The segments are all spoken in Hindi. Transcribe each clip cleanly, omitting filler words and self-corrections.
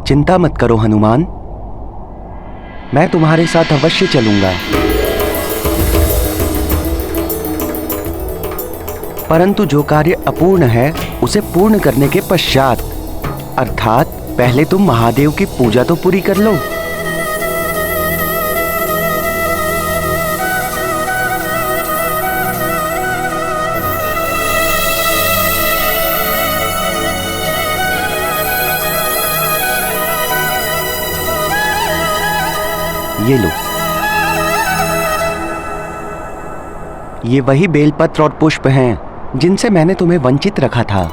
चिंता मत करो हनुमान, मैं तुम्हारे साथ अवश्य चलूंगा। परंतु जो कार्य अपूर्ण है उसे पूर्ण करने के पश्चात, अर्थात पहले तुम महादेव की पूजा तो पूरी कर लो। ये लो, ये वही बेलपत्र और पुष्प हैं जिनसे मैंने तुम्हें वंचित रखा था।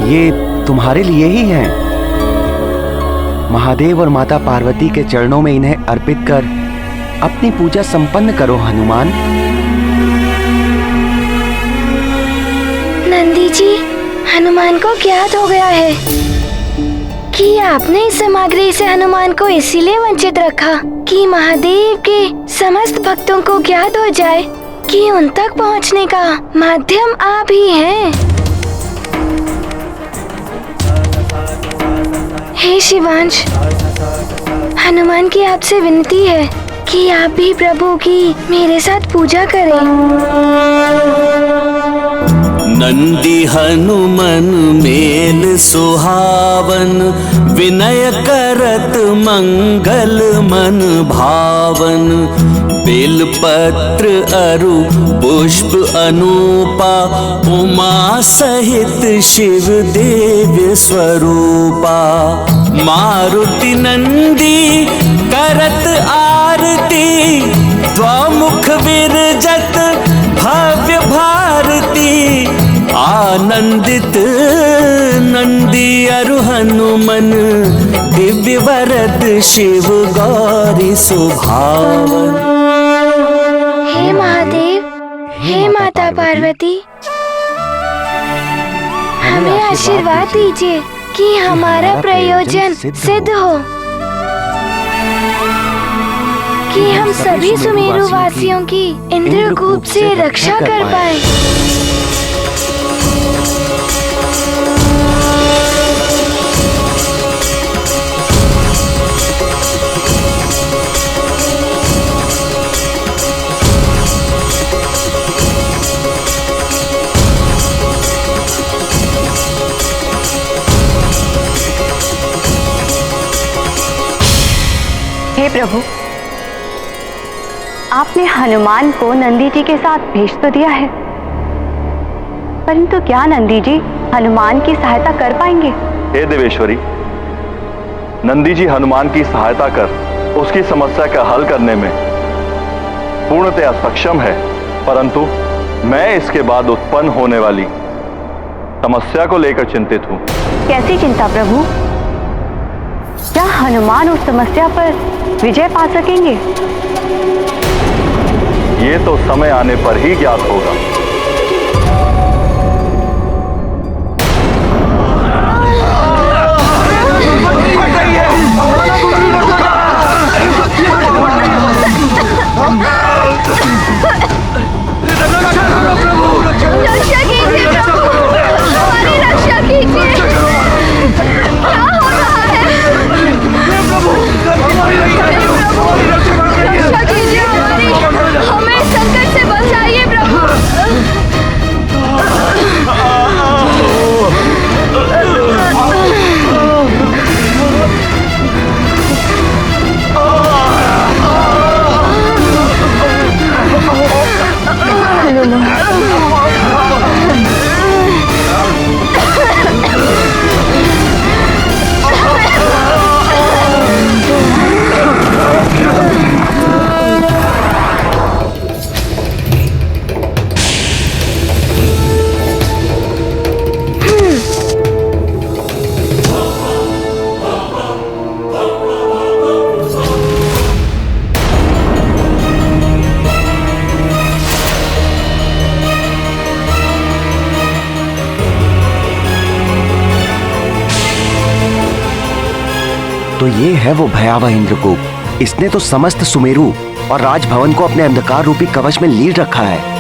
ये तुम्हारे लिए ही हैं। महादेव और माता पार्वती के चरणों में इन्हें अर्पित कर अपनी पूजा संपन्न करो हनुमान। नंदी जी, हनुमान को ज्ञात हो गया है कि आपने इस सामग्री से हनुमान को इसीलिए वंचित रखा कि महादेव के समस्त भक्तों को ज्ञात हो जाए कि उन तक पहुंचने का माध्यम आप ही हैं। हे शिवांश, हनुमान की आपसे विनती है कि आप भी प्रभु की मेरे साथ पूजा करें। नंदी हनुमन मेल सुहावन, विनय करत मंगल मन भावन। बेलपत्र अरु पुष्प अनूपा, उमा सहित शिव देव स्वरूपा। मारुति नंदी करत आरती, द्वामुख विरजत भव्य भारती। आनंदित नंदी अरु हनुमन, दिव्य वरद शिव गौरी सुभावन। हे महादेव, हे माता पार्वती, हमें आशीर्वाद दीजिए कि हमारा प्रयोजन सिद्ध हो, कि हम सभी सुमेरु वासियों की इंद्रकूप से रक्षा कर पाए। हे प्रभु, आपने हनुमान को नंदी जी के साथ भेज तो दिया है, परंतु क्या नंदी जी हनुमान की सहायता कर पाएंगे? हे देवेश्वरी, नंदी जी हनुमान की सहायता कर उसकी समस्या का हल करने में पूर्णतया सक्षम है, परंतु मैं इसके बाद उत्पन्न होने वाली समस्या को लेकर चिंतित हूँ। कैसी चिंता प्रभु? क्या हनुमान उस समस्या पर विजय पा सकेंगे? ये तो समय आने पर ही ज्ञात होगा। रक्षा कीजिए प्रभु, हमारी रक्षा कीजिए। क्या हो रहा है? रक्षा कीजिए हमारी, हमें संकट से बचाइए प्रभु। तो ये है वो भयावह इंद्रकूप। इसने तो समस्त सुमेरु और राजभवन को अपने अंधकार रूपी कवच में लीड रखा है।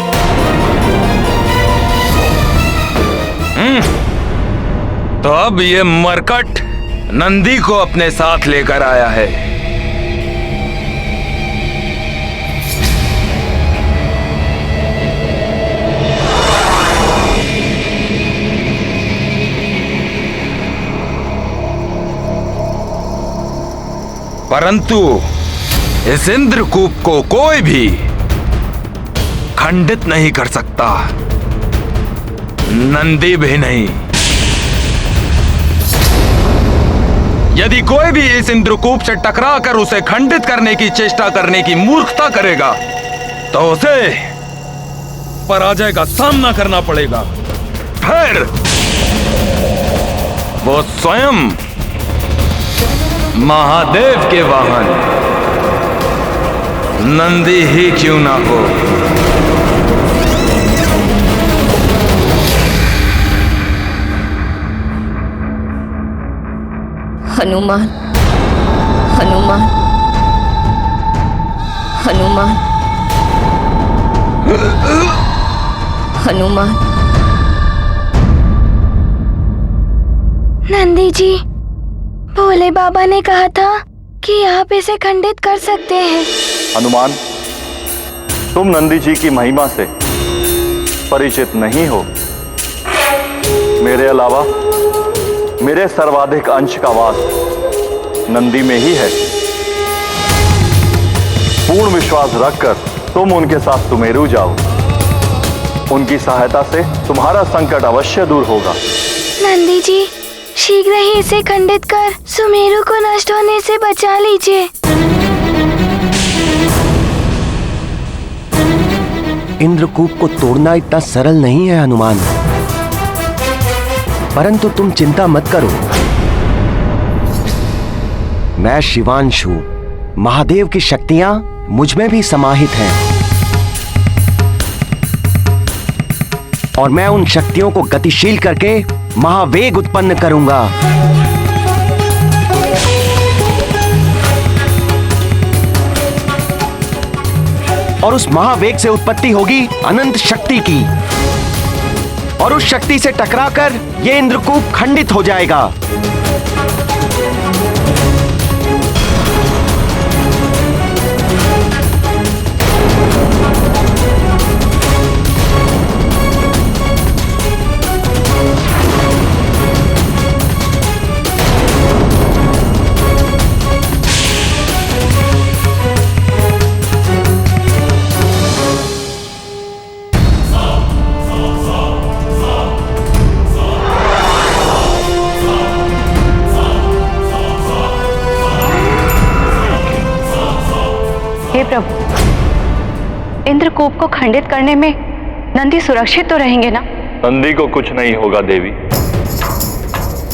तो अब ये मरकट नंदी को अपने साथ लेकर आया है। परंतु इस इंद्रकूप को कोई भी खंडित नहीं कर सकता, नंदी भी नहीं। यदि कोई भी इस इंद्रकूप से टकराकर उसे खंडित करने की चेष्टा करने की मूर्खता करेगा तो उसे पराजय का सामना करना पड़ेगा। फिर वो स्वयं महादेव के वाहन नंदी ही क्यों ना हो। हनुमान, हनुमान, हनुमान, हनुमान। नंदी जी, भोले बाबा ने कहा था कि आप इसे खंडित कर सकते हैं। हनुमान, तुम नंदी जी की महिमा से परिचित नहीं हो। मेरे अलावा मेरे सर्वाधिक अंश का वास नंदी में ही है। पूर्ण विश्वास रखकर तुम उनके साथ सुमेरु जाओ। उनकी सहायता से तुम्हारा संकट अवश्य दूर होगा। नंदी जी, शीघ्र ही इसे खंडित कर सुमेरु को नष्ट होने से बचा लीजिए। इंद्रकूप को तोड़ना इतना सरल नहीं है हनुमान, परंतु तुम चिंता मत करो। मैं शिवांशु, महादेव की शक्तियां मुझ में भी समाहित हैं और मैं उन शक्तियों को गतिशील करके महावेग उत्पन्न करूंगा। और उस महावेग से उत्पत्ति होगी अनंत शक्ति की, और उस शक्ति से टकराकर ये इंद्रकूप खंडित हो जाएगा। हे प्रभु, इंद्रकूप को खंडित करने में नंदी सुरक्षित तो रहेंगे ना? नंदी को कुछ नहीं होगा देवी।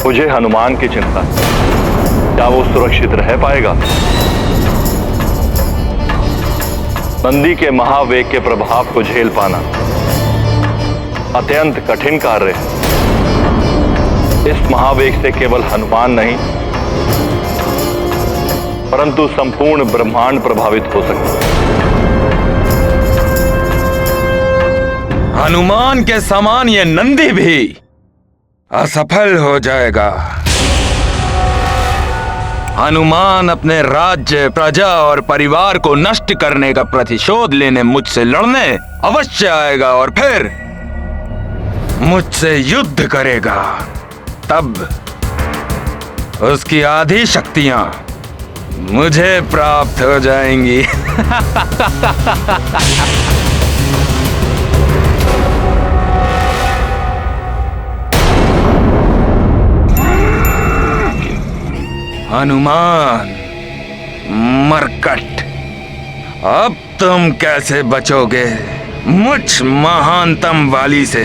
मुझे हनुमान की चिंता, क्या वो सुरक्षित रह पाएगा? नंदी के महावेग के प्रभाव को झेल पाना अत्यंत कठिन कार्य है। इस महावेग से केवल हनुमान नहीं परंतु संपूर्ण ब्रह्मांड प्रभावित हो सकता है। हनुमान के समान ये नंदी भी असफल हो जाएगा। हनुमान अपने राज्य, प्रजा और परिवार को नष्ट करने का प्रतिशोध लेने मुझसे लड़ने अवश्य आएगा और फिर मुझसे युद्ध करेगा। तब उसकी आधी शक्तियां मुझे प्राप्त हो जाएंगी। हनुमान, मरकट, अब तुम कैसे बचोगे मुझ महानतम वाली से?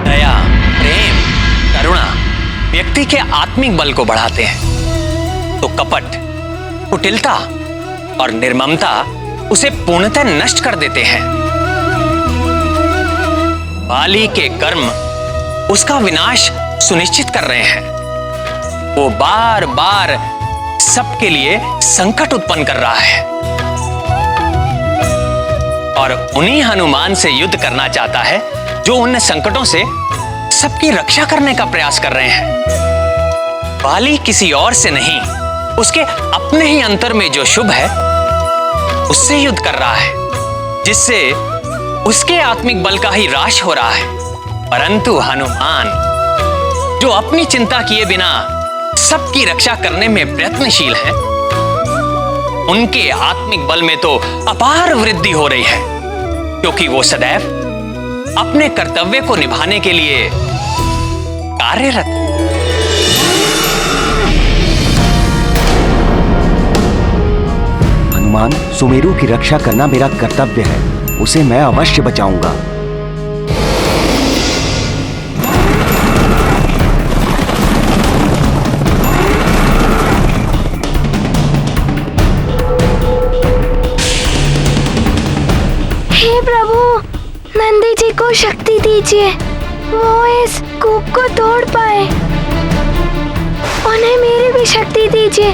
दया, प्रेम, करुणा व्यक्ति के आत्मिक बल को बढ़ाते हैं, तो कपट, कुटिलता और निर्ममता उसे पूर्णतः नष्ट कर देते हैं। बाली के कर्म उसका विनाश सुनिश्चित कर रहे हैं। वो बार बार सबके लिए संकट उत्पन्न कर रहा है और उन्हीं हनुमान से युद्ध करना चाहता है जो उन संकटों से सबकी रक्षा करने का प्रयास कर रहे हैं। बाली किसी और से नहीं, उसके अपने ही अंतर में जो शुभ है उससे युद्ध कर रहा है, जिससे उसके आत्मिक बल का ही ह्रास हो रहा है। परंतु हनुमान जो अपनी चिंता किए बिना सबकी रक्षा करने में प्रयत्नशील है, उनके आत्मिक बल में तो अपार वृद्धि हो रही है, क्योंकि वो सदैव अपने कर्तव्य को निभाने के लिए कार्यरत। हनुमान, सुमेरु की रक्षा करना मेरा कर्तव्य है, उसे मैं अवश्य बचाऊंगा। हे प्रभु, नंदी जी को शक्ति दीजिए, वो इस कूप को तोड़ पाए। उन्हें मेरी भी शक्ति दीजिए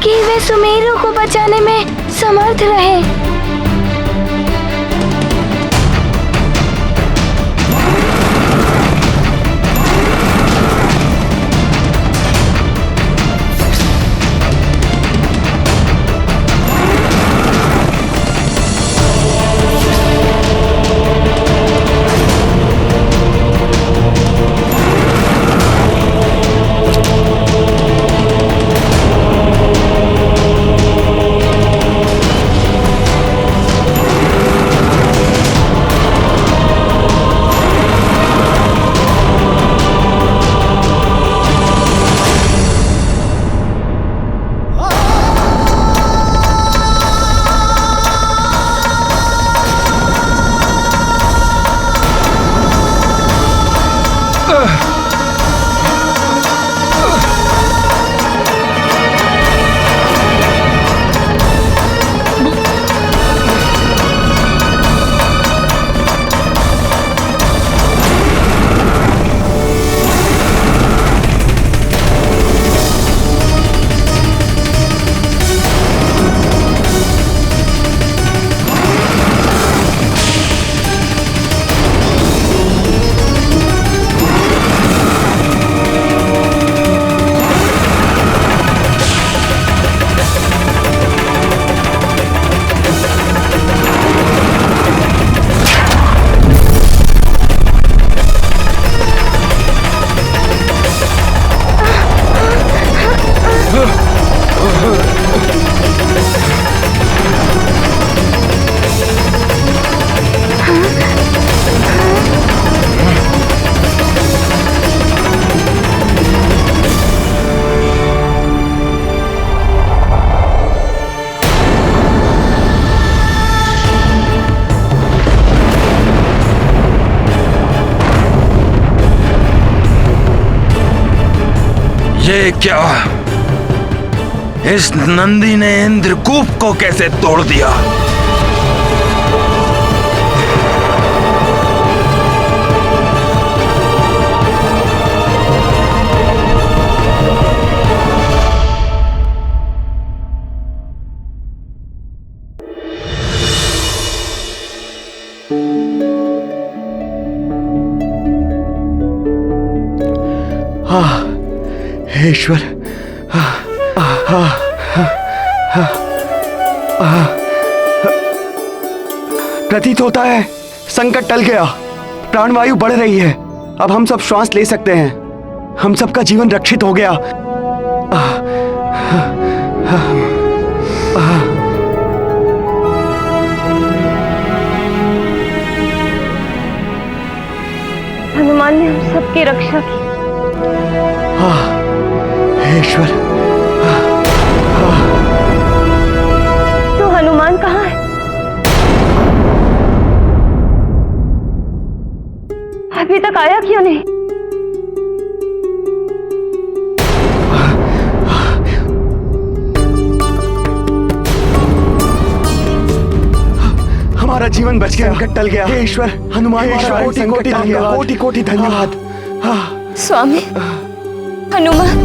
कि वे सुमेरु को बचाने में समर्थ रहे। ये क्या? इस नंदी ने इंद्रकूप को कैसे तोड़ दिया? ईश्वर, प्रतीत होता है संकट टल गया, प्राणवायु बढ़ रही है, अब हम सब श्वास ले सकते हैं, हम सबका जीवन रक्षित हो गया। हनुमान ने हम सबकी रक्षा की। ईश्वर, तो हनुमान कहाँ है? अभी तक आया क्यों नहीं? हमारा जीवन बच गया, संकट टल गया। हे ईश्वर, हनुमान कोटि कोटि धन्यवाद। स्वामी हनुमान,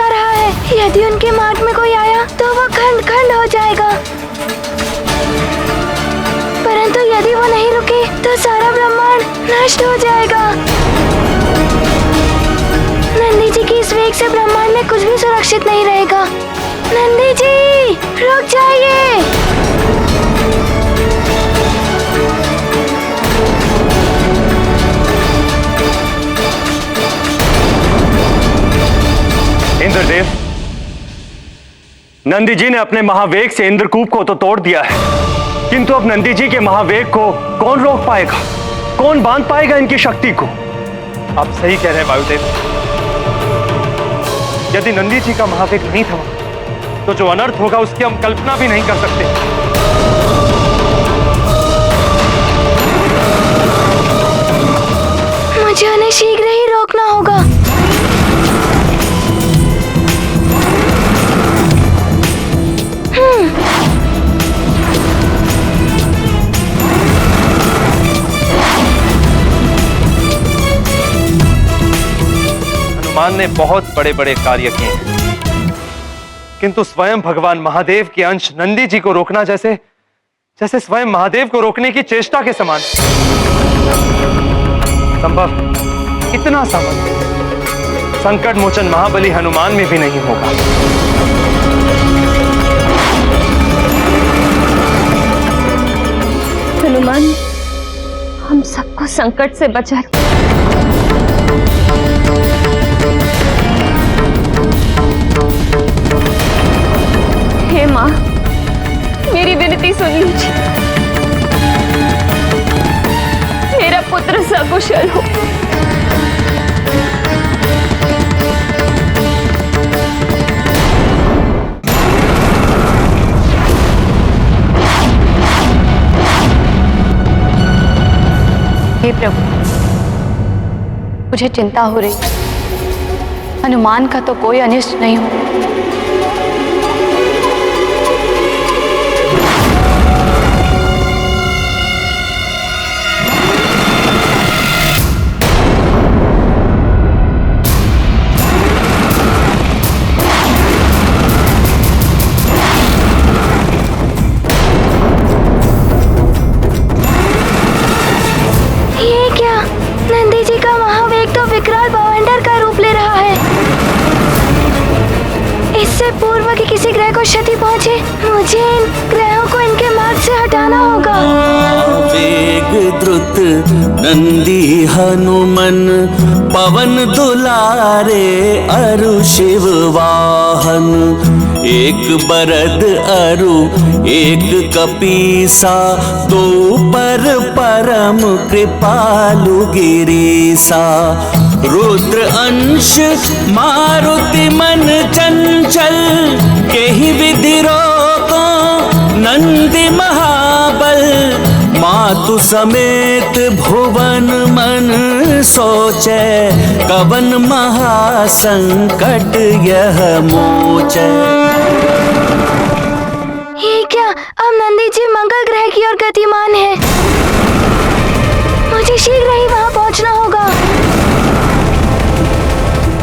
रहा है। यदि उनके मार्ग में कोई आया तो वो खंड खंड हो जाएगा, परंतु यदि वो नहीं रुके तो सारा ब्रह्मांड नष्ट हो जाएगा। नंदी जी की इस वेग से ब्रह्मांड में कुछ भी सुरक्षित नहीं रहेगा। नंदी जी, रुक जाइए। इंद्रदेव, नंदी जी ने अपने महावेग से इंद्रकूप को तो तोड़ दिया है, किंतु अब नंदी जी के महावेग को कौन रोक पाएगा? कौन बांध पाएगा इनकी शक्ति को? आप सही कह रहे हैं वायुदेव। यदि नंदी जी का महावेग नहीं थमा तो जो अनर्थ होगा उसकी हम कल्पना भी नहीं कर सकते। मुझे उन्हें शीघ्र ही रोकना होगा। हनुमान ने बहुत बड़े बड़े कार्य किए हैं, किंतु स्वयं भगवान महादेव के अंश नंदी जी को रोकना जैसे जैसे स्वयं महादेव को रोकने की चेष्टा के समान। संभव इतना सामर्थ्य संकट मोचन महाबली हनुमान में भी नहीं होगा। हनुमान हम सबको संकट से बचा। हे माँ, मेरी विनती सुन लीजिए। मेरा पुत्र सकुशल हो। हे प्रभु, मुझे चिंता हो रही। हनुमान का तो कोई अनिष्ट नहीं हो। किसी ग्रह को क्षति पहुंचे, मुझे इन ग्रहों को इनके मार्ग से हटाना होगा। वेग द्रुत नंदी हनुमन, पवन दुलारे अरु शिव वाहन। एक बरद अरु एक कपीसा, दो पर परम कृपालु गिरीसा। रुद्र अंश मारुति मन चंचल, केहि विधि रोको नंदी महाबल। मातु समेत भुवन मन सोचे, कवन महासंकट यह मोचे। ये क्या, अब नंदी जी मंगल ग्रह की ओर गतिमान है। मुझे शीघ्र ही वहां पहुंचना होगा।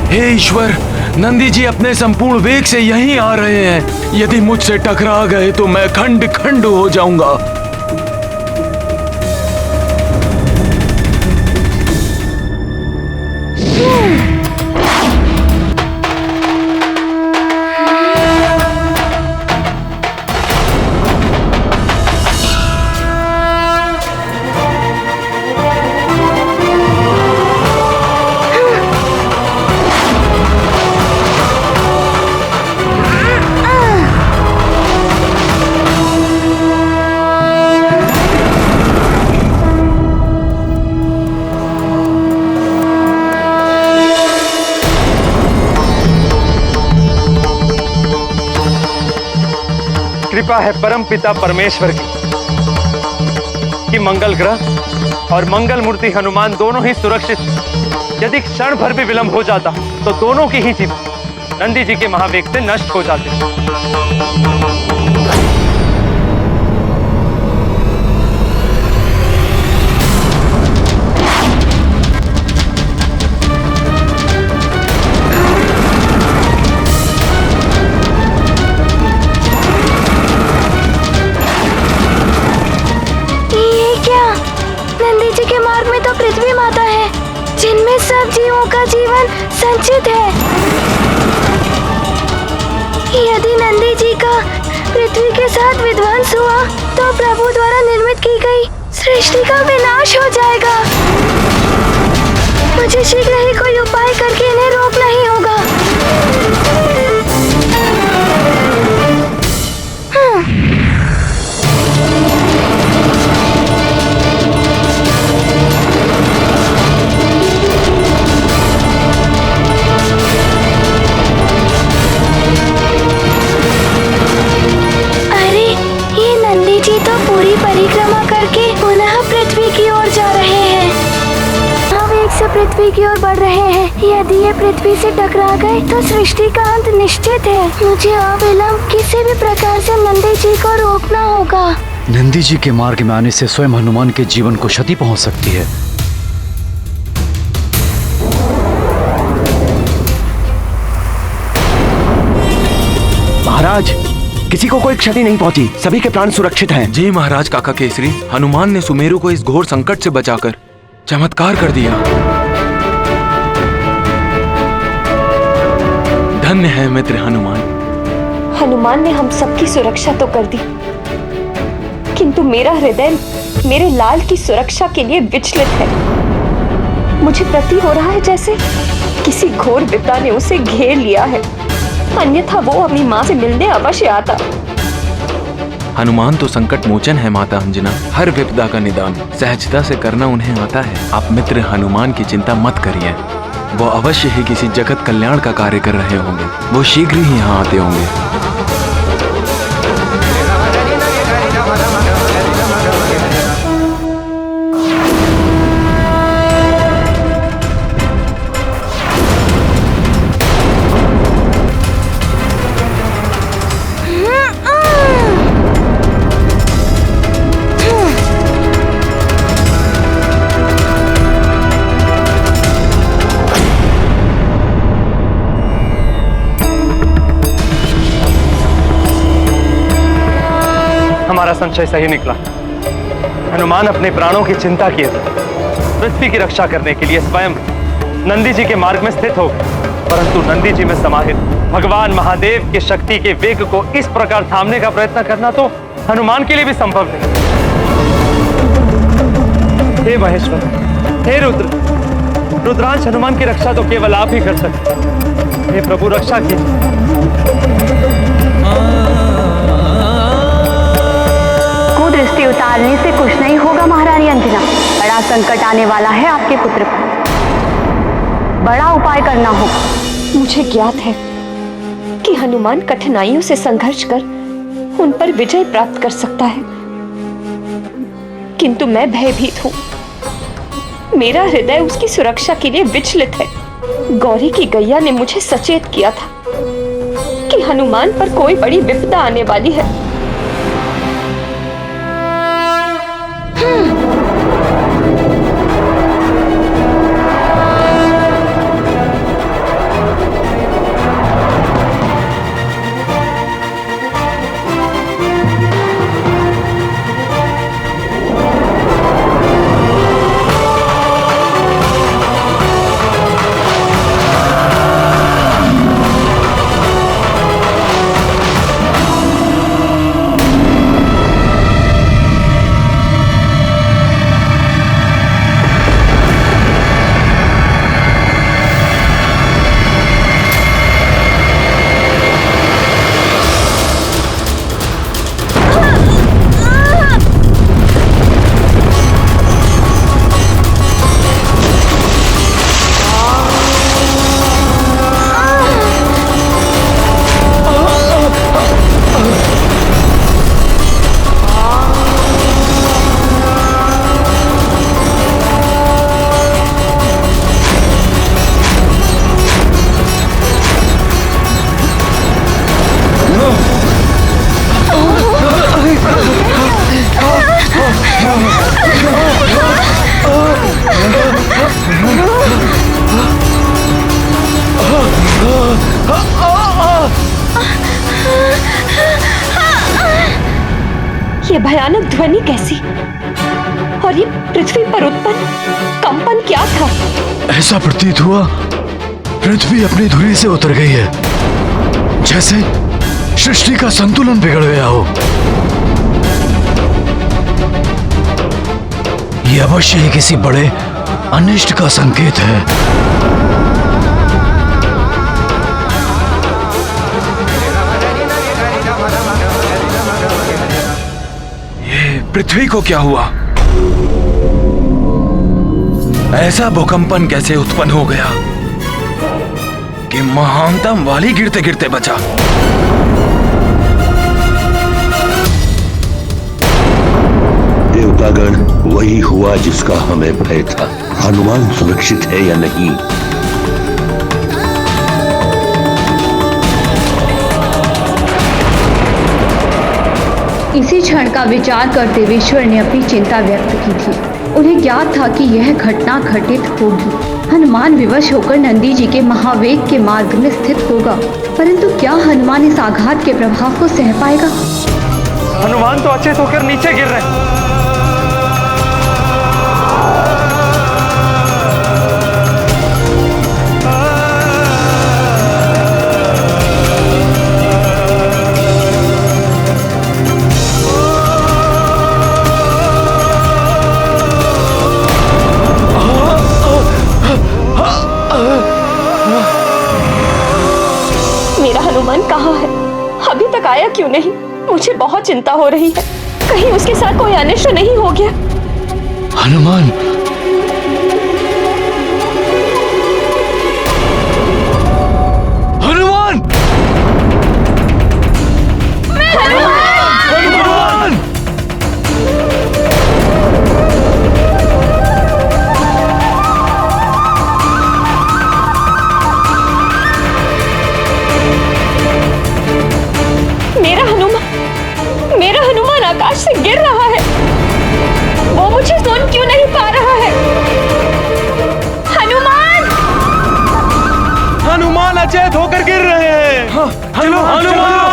हे ईश्वर, नंदी जी अपने संपूर्ण वेग से यहीं आ रहे हैं। यदि मुझसे टकरा गए तो मैं खंड खंड हो जाऊंगा। कृपा है परम पिता परमेश्वर की कि मंगल ग्रह और मंगल मूर्ति हनुमान दोनों ही सुरक्षित। यदि क्षण भर भी विलंब हो जाता तो दोनों की ही जीवन नंदी जी के महावेग से नष्ट हो जाते। यदि नंदी जी का पृथ्वी के साथ विध्वंस हुआ तो प्रभु द्वारा निर्मित की गई सृष्टि का विनाश हो जाएगा। मुझे शीघ्र ही कोई उपाय करके इन्हें रोकना ही होगा। अरे, ये नंदी जी तो पूरी परिक्रमा करके पुनः पृथ्वी की ओर जा रहे हैं। वेग से पृथ्वी की ओर बढ़ रहे हैं। यदि ये पृथ्वी से टकरा गए तो सृष्टि का अंत निश्चित है। मुझे अविलंब किसी भी प्रकार से नंदी जी को रोकना होगा। नंदी जी के मार्ग में आने से स्वयं हनुमान के जीवन को क्षति पहुंच सकती है। महाराज, किसी को कोई क्षति नहीं पहुंची, सभी के प्राण सुरक्षित हैं। जी महाराज काका केसरी, हनुमान ने सुमेरु को इस घोर संकट से बचाकर चमत्कार कर दिया। धन्य है मित्र हनुमान। हनुमान ने हम सबकी सुरक्षा तो कर दी, किंतु मेरा हृदय मेरे लाल की सुरक्षा के लिए विचलित है। मुझे प्रतीत हो रहा है जैसे किसी घोर विपदा ने उसे घेर लिया है, अन्यथा वो अपनी माँ से मिलने अवश्य आता। हनुमान तो संकट मोचन है माता अंजना, हर विपदा का निदान सहजता से करना उन्हें आता है। आप मित्र हनुमान की चिंता मत करिए, वो अवश्य ही किसी जगत कल्याण का कार्य कर रहे होंगे। वो शीघ्र ही यहाँ आते होंगे। हमारा संशय सही निकला। हनुमान अपने प्राणों की चिंता किए थे, पृथ्वी की रक्षा करने के लिए स्वयं नंदी जी के मार्ग में स्थित हो गए, परंतु नंदी जी में समाहित भगवान महादेव की शक्ति के वेग को इस प्रकार थामने का प्रयत्न करना तो हनुमान के लिए भी संभव नहीं। हे महेश्वर, हे रुद्र, रुद्रांश हनुमान की रक्षा तो केवल आप ही कर सकते। हे प्रभु, रक्षा कीजिए। दृष्टि उतारने से कुछ नहीं होगा महारानी अंजना। बड़ा संकट आने वाला है आपके पुत्र पर, बड़ा उपाय करना होगा। मुझे ज्ञात है कि हनुमान कठिनाइयों से संघर्ष कर उन पर विजय प्राप्त कर सकता है, किंतु मैं भयभीत हूँ। मेरा हृदय उसकी सुरक्षा के लिए विचलित है। गौरी की गैया ने मुझे सचेत किया था कि हनुमान पर कोई बड़ी विपदा आने वाली है। ये भयानक ध्वनि कैसी, और ये पृथ्वी पर उत्पन्न कंपन क्या था? ऐसा प्रतीत हुआ पृथ्वी अपनी धुरी से उतर गई है, जैसे सृष्टि का संतुलन बिगड़ गया हो। ये अवश्य ही किसी बड़े अनिष्ट का संकेत है। ये पृथ्वी को क्या हुआ? ऐसा भूकंपन कैसे उत्पन्न हो गया कि महानतम वाली गिरते गिरते बचा? देवतागण, वही हुआ जिसका हमें भय था। हनुमान सुरक्षित है या नहीं? इसी क्षण का विचार करते हुए ईश्वर ने अपनी चिंता व्यक्त की थी। उन्हें ज्ञात था कि यह घटना घटित होगी। हनुमान विवश होकर नंदी जी के महावेग के मार्ग में स्थित होगा, परंतु क्या हनुमान इस आघात के प्रभाव को सह पाएगा? हनुमान तो अचेत होकर नीचे गिर रहे हैं। मेरा हनुमान कहाँ है? अभी तक आया क्यों नहीं? मुझे बहुत चिंता हो रही है, कहीं उसके साथ कोई अनिष्ट नहीं हो गया। हनुमान, हनुमान, हनुमान, मेरा हनुमान आकाश से गिर रहा है। वो मुझे सुन क्यों नहीं पा रहा है? हनुमान! हनुमान अचेत होकर गिर रहे हैं। चलो हनुमान!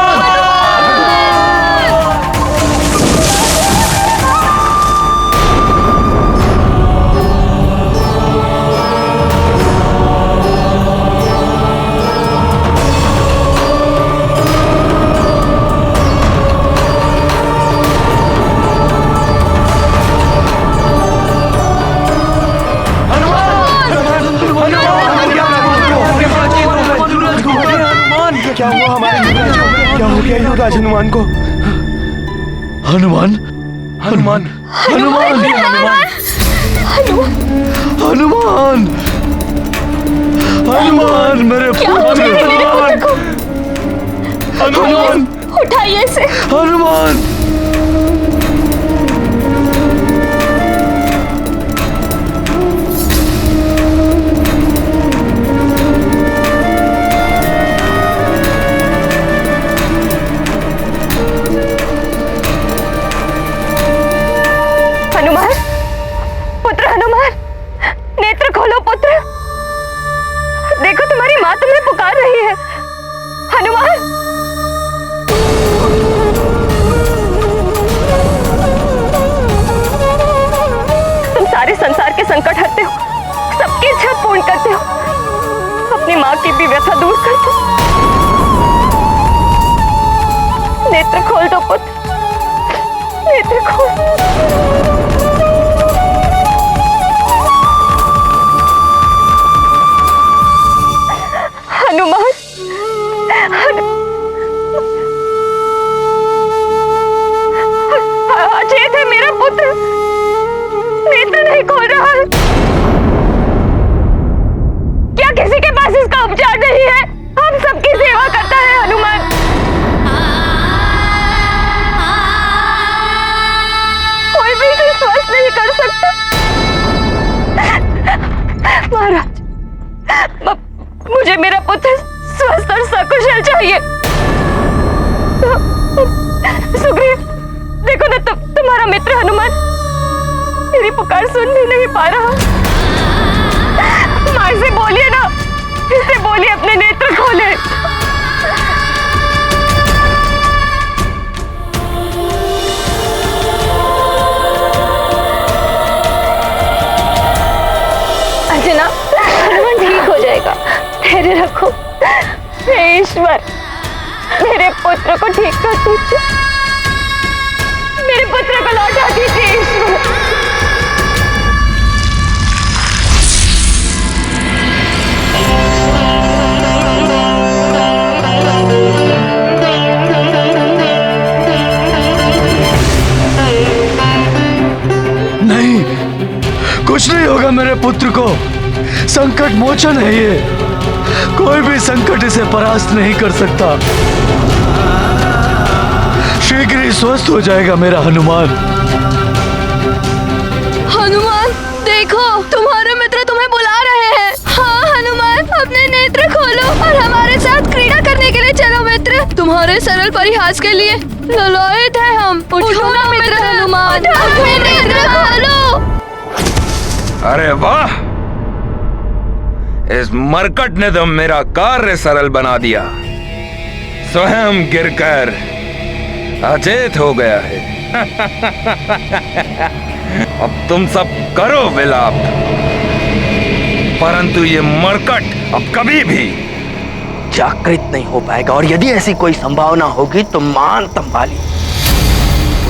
क्या हुआ हमारे युवराज को? क्या हो गया युवराज हनुमान को? हनुमान, हनुमान, हनुमान, हनुमान, हनुमान, मेरे पुत्र, हनुमान, उठाइए इसे। हनुमान, हनुमान, पुत्र हनुमान, नेत्र खोलो पुत्र। देखो तुम्हारी माँ तुम्हें पुकार रही है। हनुमान! तुम सारे संसार के संकट हरते हो, सबकी इच्छा पूर्ण करते हो, अपनी माँ की भी व्यथा दूर करते हो। नेत्र खोल दो पुत्र, नेत्र खोल। हनुमान, अचेत है मेरा पुत्र, नेत्र नहीं खोल रहा है। क्या किसी के पास इसका उपचार नहीं है? हम सबकी सेवा करता है हनुमान। कोई भी इसे स्वस्थ नहीं कर सकता। महाराज, मुझे मेरा पुत्र स्वस्थ और सकुशल चाहिए। सुग्रीव, देखो ना, तुम्हारा मित्र हनुमान मेरी पुकार सुन भी नहीं पा रहा। माँ से बोलिए ना, इसे बोलिए अपने नेत्र खोले। अर्चना, हनुमान ठीक हो जाएगा, धैर्य रखो। हे ईश्वर, मेरे पुत्र को ठीक कर दीजिए, मेरे पुत्र को लौटा दीजिए ईश्वर। नहीं, कुछ नहीं होगा मेरे पुत्र को। संकट मोचन है ये, कोई भी संकट इसे परास्त नहीं कर सकता। शीघ्र ही स्वस्थ हो जाएगा मेरा हनुमान। हनुमान देखो, तुम्हारे मित्र तुम्हें बुला रहे हैं। हाँ हनुमान, अपने नेत्र खोलो और हमारे साथ क्रीड़ा करने के लिए चलो मित्र। तुम्हारे सरल परिहास के लिए ललायत है हम। उठो ना मित्र हनुमान, अपने नेत्र खोलो। अरे वाह, इस मरकट ने तो मेरा कार्य सरल बना दिया। स्वयं गिरकर अचेत हो गया है। अब तुम सब करो विलाप, परंतु ये मरकट अब कभी भी जागृत नहीं हो पाएगा, और यदि ऐसी कोई संभावना होगी तो मान तंबाली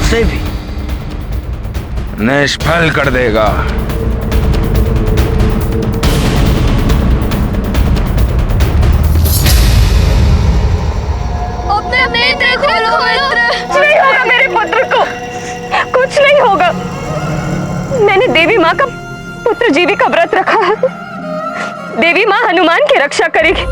उसे भी निष्फल कर देगा। अपने नेत्र खोलो मित्र। कुछ नहीं होगा मेरे पुत्र को, कुछ नहीं होगा। मैंने देवी माँ का पुत्र जीवी का व्रत रखा है। देवी माँ हनुमान की रक्षा करेगी।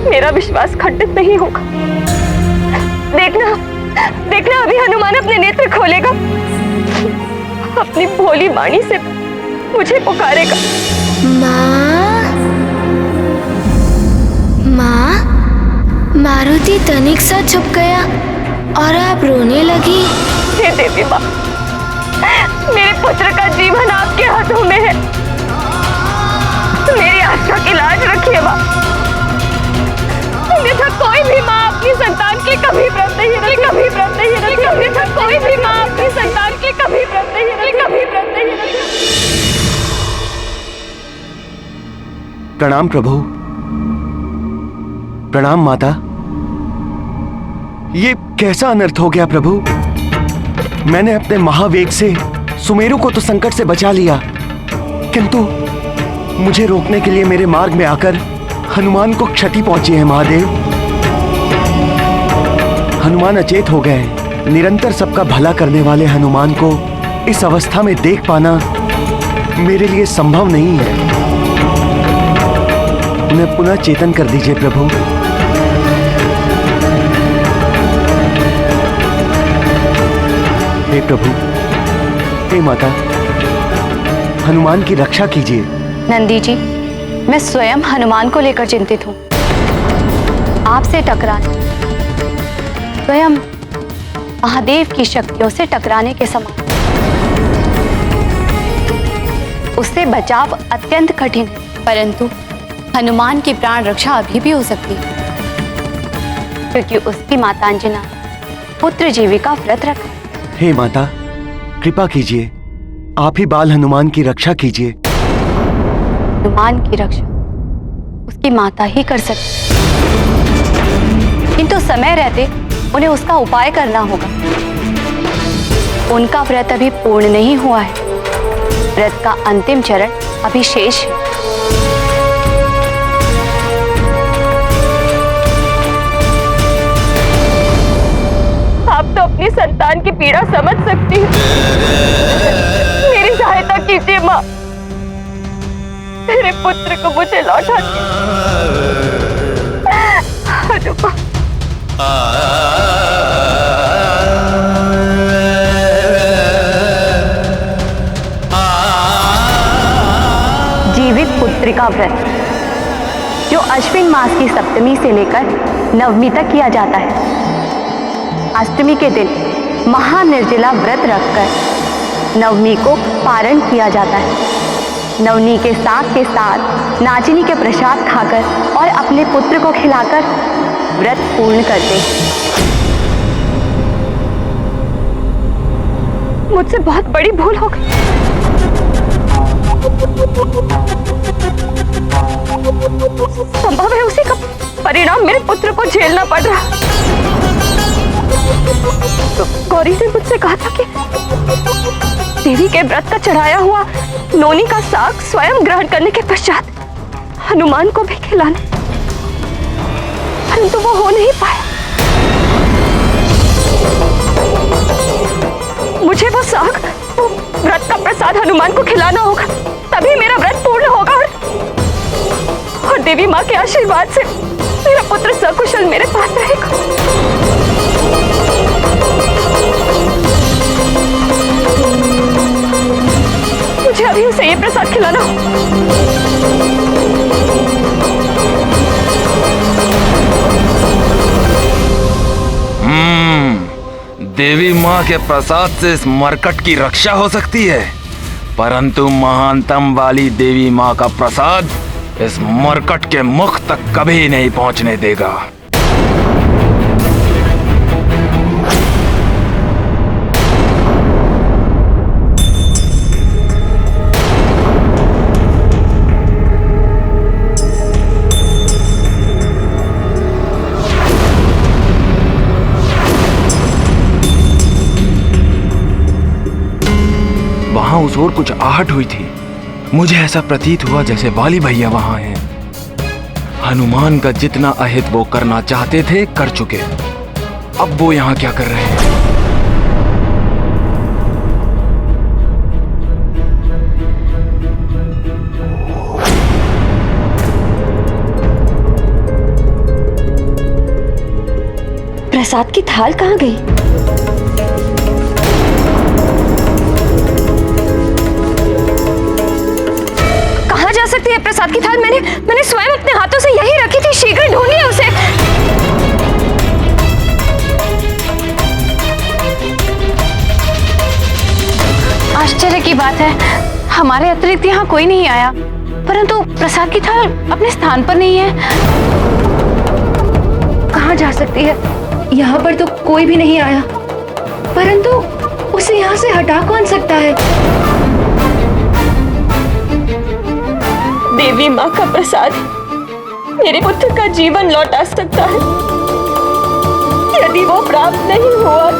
मेरा विश्वास खंडित नहीं होगा। देखना, देखना अभी हनुमान अपने नेत्र खोलेगा, अपनी भोली वाणी से मुझे पुकारेगा। माँ, माँ, मारुति तनिक सा छुप गया और आप रोने लगी। हे देवी माँ, मेरे पुत्र का जीवन आपके हाथों में है। मेरी आस्था की लाज रखिए माँ। अन्यथा कोई भी माँ अपनी संतान के कभी व्रत नहीं रखी, कभी व्रत नहीं रखी। अन्यथा कोई भी माँ अपनी संतान के कभी व्रत नहीं रखी, कभी व्रत नहीं रखी। प्रणाम प्रभु। प्रणाम माता। ये कैसा अनर्थ हो गया प्रभु? मैंने अपने महावेग से सुमेरु को तो संकट से बचा लिया, किंतु मुझे रोकने के लिए मेरे मार्ग में आकर हनुमान को क्षति पहुंची है। महादेव, हनुमान अचेत हो गए। निरंतर सबका भला करने वाले हनुमान को इस अवस्था में देख पाना मेरे लिए संभव नहीं है। उन्हें पुनः चेतन कर दीजिए प्रभु। हे प्रभु, हे माता, हनुमान की रक्षा कीजिए। नंदी जी, मैं स्वयं हनुमान को लेकर चिंतित हूँ। आपसे टकराने स्वयं महादेव की शक्तियों से टकराने के समान। उससे बचाव अत्यंत कठिन है, परंतु हनुमान की प्राण रक्षा अभी भी हो सकती है, क्योंकि उसकी माता अंजना पुत्र जीवी का व्रत रखा है। हे माता, कृपा कीजिए, आप ही बाल हनुमान की रक्षा कीजिए। हनुमान की रक्षा उसकी माता ही कर सकती, किंतु समय रहते उन्हें उसका उपाय करना होगा। उनका व्रत अभी पूर्ण नहीं हुआ है। व्रत का अंतिम चरण अभी शेष है। आप तो अपनी संतान की पीड़ा समझ सकती हैं। मेरी सहायता कीजिए माँ, मेरे पुत्र को मुझे लौटा दीजिए। जीवित पुत्री का व्रत जो अश्विन मास की सप्तमी से लेकर नवमी तक किया जाता है। अष्टमी के दिन महानिर्जला व्रत रखकर नवमी को पारण किया जाता है। नवमी के साथ नाचिनी के प्रसाद खाकर और अपने पुत्र को खिलाकर व्रत पूर्ण करते हैं। मुझसे बहुत बड़ी भूल हो गई। संभव है उसी का परिणाम मेरे पुत्र को झेलना पड़ रहा। तो गौरी ने मुझसे कहा था कि देवी के व्रत का चढ़ाया हुआ नोनी का साग स्वयं ग्रहण करने के पश्चात हनुमान को भी खिलाने, परंतु वो हो नहीं पाया। मुझे वो साग, वो व्रत का प्रसाद हनुमान को खिलाना होगा, तभी मेरा व्रत पूर्ण होगा और देवी माँ के आशीर्वाद से मेरा पुत्र सकुशल मेरे पास रहेगा। मुझे अभी उसे ये प्रसाद खिलाना हो। देवी माँ के प्रसाद से इस मरकट की रक्षा हो सकती है, परंतु महानतम वाली देवी माँ का प्रसाद इस मरकट के मुख तक कभी नहीं पहुंचने देगा। वहां उस ओर कुछ आहट हुई थी। मुझे ऐसा प्रतीत हुआ जैसे वाली भैया वहां हैं। हनुमान का जितना अहित वो करना चाहते थे कर चुके, अब वो यहां क्या कर रहे हैं? प्रसाद की थाल कहाँ गई? जा सकती है प्रसाद की थाल? मैंने स्वयं अपने हाथों से यही रखी थी। शीघ्र ढूंढिए उसे। आश्चर्य की बात है, हमारे अतिरिक्त यहाँ कोई नहीं आया, परंतु प्रसाद की थाल अपने स्थान पर नहीं है। कहाँ जा सकती है? यहाँ पर तो कोई भी नहीं आया, परंतु उसे यहाँ से हटा कौन सकता है? देवी माँ का प्रसाद मेरे पुत्र का जीवन लौटा सकता है। यदि वो प्राप्त नहीं हुआ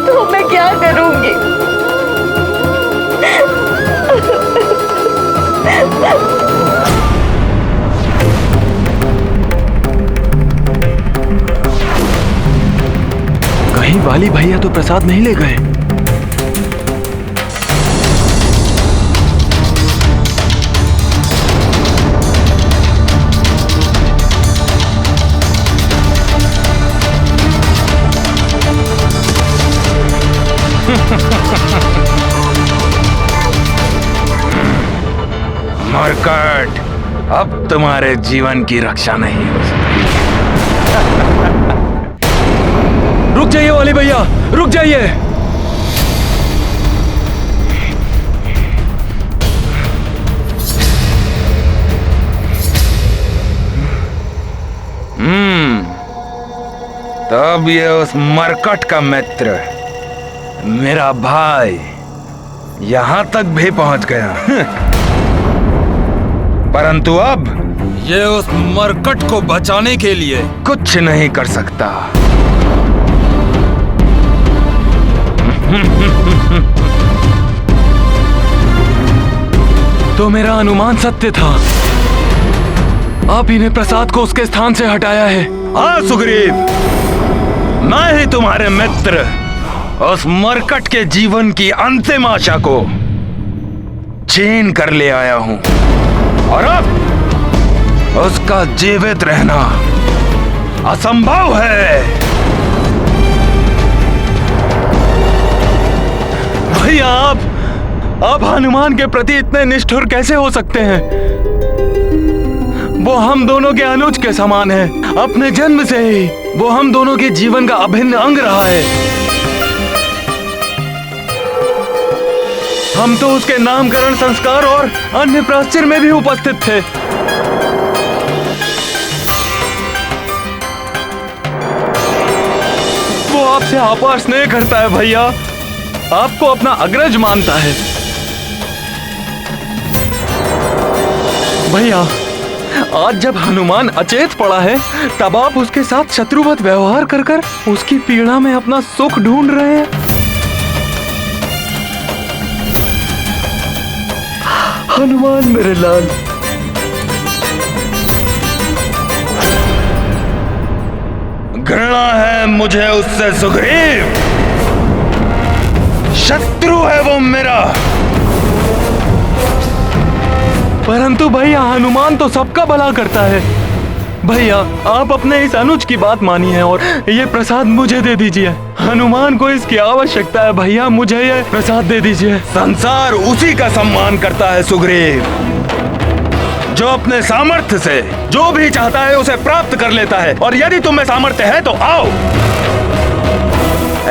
तो मैं क्या करूंगी? कहीं वाली भैया तो प्रसाद नहीं ले गए। मरकट, अब तुम्हारे जीवन की रक्षा नहीं हो सकती। रुक जाइए वाली भैया, रुक जाइए। तब ये उस मरकट का मित्र, मेरा भाई, यहां तक भी पहुंच गया। परंतु अब ये उस मरकट को बचाने के लिए कुछ नहीं कर सकता। तो मेरा अनुमान सत्य था। आप ही ने प्रसाद को उसके स्थान से हटाया है। हाँ सुग्रीव, मैं ही तुम्हारे मित्र उस मरकट के जीवन की अंतिम आशा को छीन कर ले आया हूं, और अब उसका जीवित रहना असंभव है। भैया, आप हनुमान के प्रति इतने निष्ठुर कैसे हो सकते हैं? वो हम दोनों के अनुज के समान है। अपने जन्म से ही वो हम दोनों के जीवन का अभिन्न अंग रहा है। हम तो उसके नामकरण संस्कार और अन्य प्राश्चिर में भी उपस्थित थे। वो आपसे अपार स्नेह करता है भैया, आपको अपना अग्रज मानता है। भैया, आज जब हनुमान अचेत पड़ा है तब आप उसके साथ शत्रुवत व्यवहार कर कर उसकी पीड़ा में अपना सुख ढूंढ रहे हैं। हनुमान मेरे लाल, घृणा है मुझे उससे सुग्रीव, शत्रु है वो मेरा। परंतु भैया हनुमान तो सबका भला करता है। भैया आप अपने इस अनुज की बात मानिए और ये प्रसाद मुझे दे दीजिए। हनुमान को इसकी आवश्यकता है भैया, मुझे ये प्रसाद दे दीजिए। संसार उसी का सम्मान करता है सुग्रीव जो अपने सामर्थ्य से जो भी चाहता है उसे प्राप्त कर लेता है। और यदि तुम्हें सामर्थ्य है तो आओ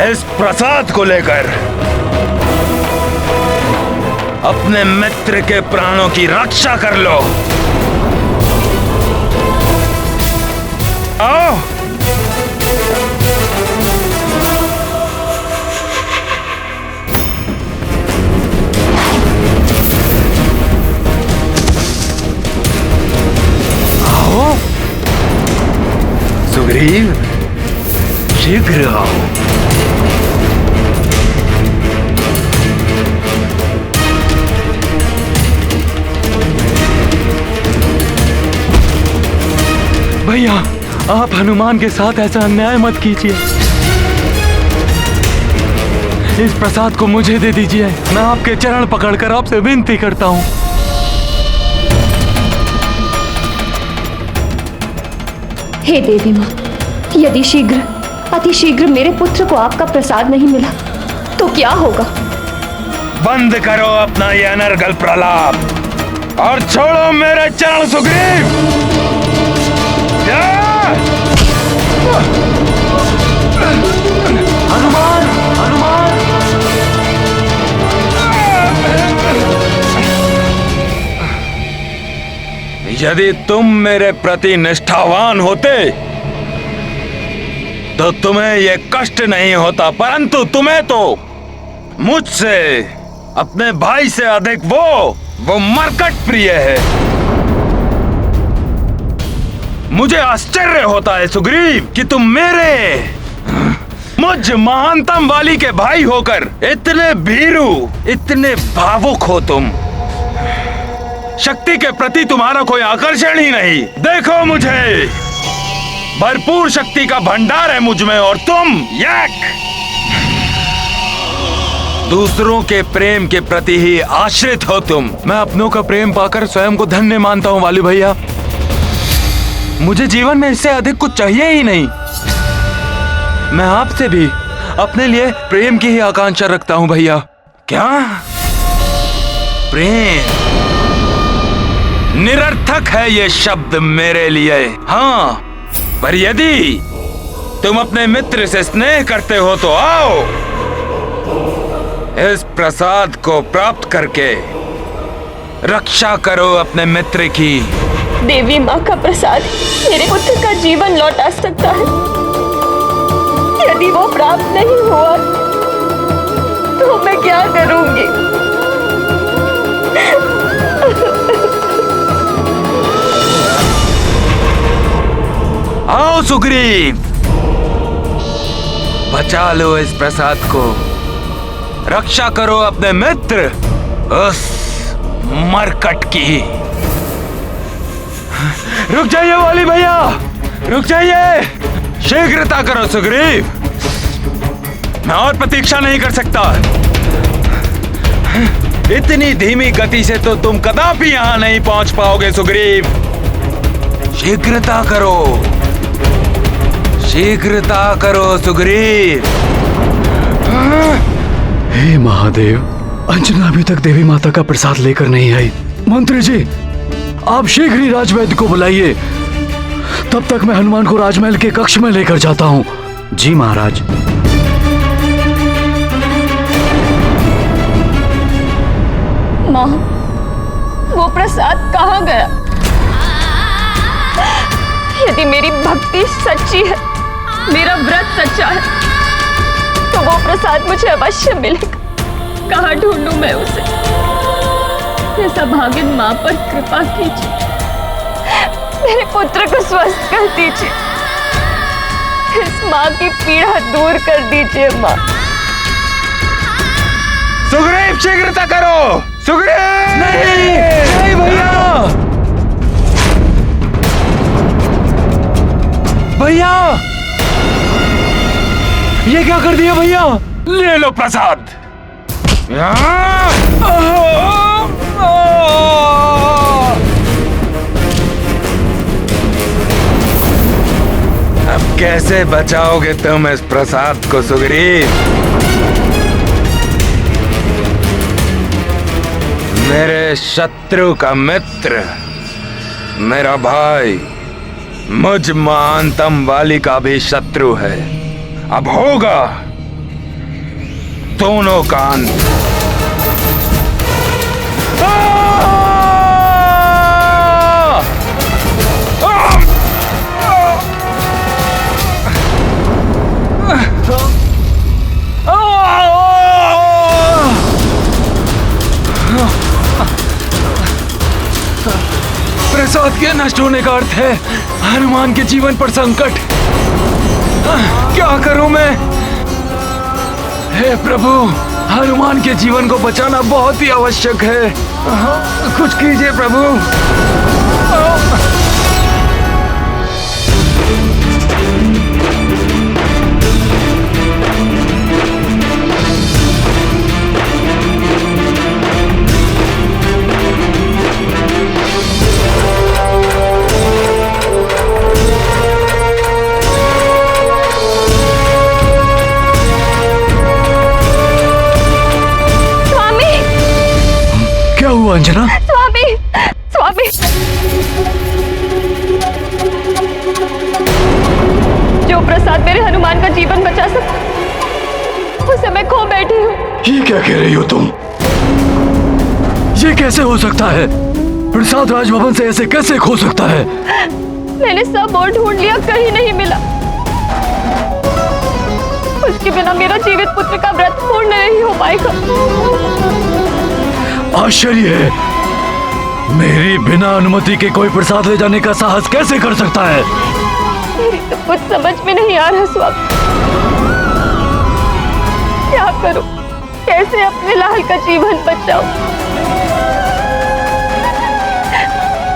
इस प्रसाद को लेकर अपने मित्र के प्राणों की रक्षा कर लो। आओ। आओ सुग्रीव, शीघ्र आओ। भैया आप हनुमान के साथ ऐसा अन्याय मत कीजिए। इस प्रसाद को मुझे दे दीजिए। मैं आपके चरण पकड़कर आपसे विनती करता हूँ। हे देवी माँ, यदि शीघ्र अति शीघ्र मेरे पुत्र को आपका प्रसाद नहीं मिला तो क्या होगा? बंद करो अपना ये अनर्गल प्रलाप और छोड़ो मेरे चरण सुग्रीव। हनुमान, हनुमान। यदि तुम मेरे प्रति निष्ठावान होते तो तुम्हें ये कष्ट नहीं होता, परंतु तुम्हें तो मुझसे अपने भाई से अधिक वो मरकट प्रिय है। मुझे आश्चर्य होता है सुग्रीव कि तुम मुझ महानतम वाली के भाई होकर इतने भीरू, इतने भावुक हो। तुम शक्ति के प्रति तुम्हारा कोई आकर्षण ही नहीं। देखो मुझे, भरपूर शक्ति का भंडार है मुझ में और तुम दूसरों के प्रेम के प्रति ही आश्रित हो तुम। मैं अपनों का प्रेम पाकर स्वयं को धन्य मानता हूँ वाली भैया। मुझे जीवन में इससे अधिक कुछ चाहिए ही नहीं। मैं आपसे भी अपने लिए प्रेम की ही आकांक्षा रखता हूं भैया। क्या प्रेम? निरर्थक है ये शब्द मेरे लिए। हाँ, पर यदि तुम अपने मित्र से स्नेह करते हो तो आओ इस प्रसाद को प्राप्त करके रक्षा करो अपने मित्र की। देवी माँ का प्रसाद मेरे पुत्र का जीवन लौटा सकता है। यदि वो प्राप्त नहीं हुआ तो मैं क्या करूंगी? आओ सुग्रीव, बचा लो इस प्रसाद को, रक्षा करो अपने मित्र उस मरकट की। रुक जाइए वाली भैया, रुक जाइए। शीघ्रता करो सुग्रीव, मैं और प्रतीक्षा नहीं कर सकता। इतनी धीमी गति से तो तुम कदापि यहां नहीं पहुंच पाओगे सुग्रीव। शीघ्रता करो, शीघ्रता करो सुग्रीव। हे महादेव, अंजना अभी तक देवी माता का प्रसाद लेकर नहीं आई। मंत्री जी, आप शीघ्र ही राजवैद्य को बुलाइए। तब तक मैं हनुमान को राजमहल के कक्ष में लेकर जाता हूँ। जी महाराज। माँ, वो प्रसाद कहाँ गया? यदि मेरी भक्ति सच्ची है, मेरा व्रत सच्चा है, तो वो प्रसाद मुझे अवश्य मिलेगा। कहाँ ढूंढूं मैं उसे? ऐसा भागिन माँ पर कृपा कीजिए। मेरे पुत्र को स्वस्थ कर दीजिए। इस माँ की पीड़ा दूर कर दीजिए माँ। सुग्रीव शीघ्रता करो। सुग्रीव नहीं भैया, भैया ये क्या कर दिया भैया? ले लो प्रसाद। अब कैसे बचाओगे तुम इस प्रसाद को सुग्रीव? मेरे शत्रु का मित्र, मेरा भाई, मुझ महानतम वाली का भी शत्रु है। अब होगा दोनों का अंत। प्रसाद के नष्ट होने का अर्थ है हनुमान के जीवन पर संकट। क्या करूं मैं? हे प्रभु, हनुमान के जीवन को बचाना बहुत ही आवश्यक है। कुछ कीजिए प्रभु। क्या हुआ अंजना? स्वामी, स्वामी, जो प्रसाद मेरे हनुमान का जीवन बचा सका उसे मैं खो बैठी हूँ। ये क्या कह रही हो तुम? ये कैसे हो सकता है? प्रसाद राजभवन से ऐसे कैसे खो सकता है? मैंने सब और ढूंढ लिया, कहीं नहीं मिला। उसके बिना मेरा जीवित पुत्र का व्रत पूर्ण नहीं हो पाएगा। आश्चर्य है, मेरी बिना अनुमति के कोई प्रसाद ले जाने का साहस कैसे कर सकता है? मेरी तो कुछ समझ में नहीं आ रहा स्वामी। क्या करूं? कैसे अपने लाल का जीवन बचाऊं?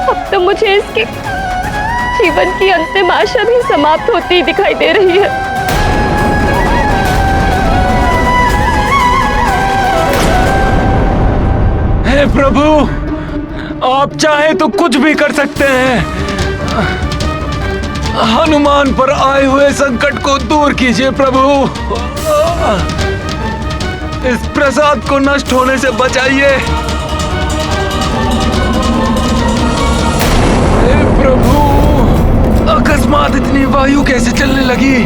अब तो मुझे इसके जीवन की अंतिम आशा भी समाप्त होती दिखाई दे रही है। हे प्रभु, आप चाहे तो कुछ भी कर सकते हैं। हनुमान पर आए हुए संकट को दूर कीजिए प्रभु। इस प्रसाद को नष्ट होने से बचाइए। हे प्रभु, अकस्मात इतनी वायु कैसे चलने लगी?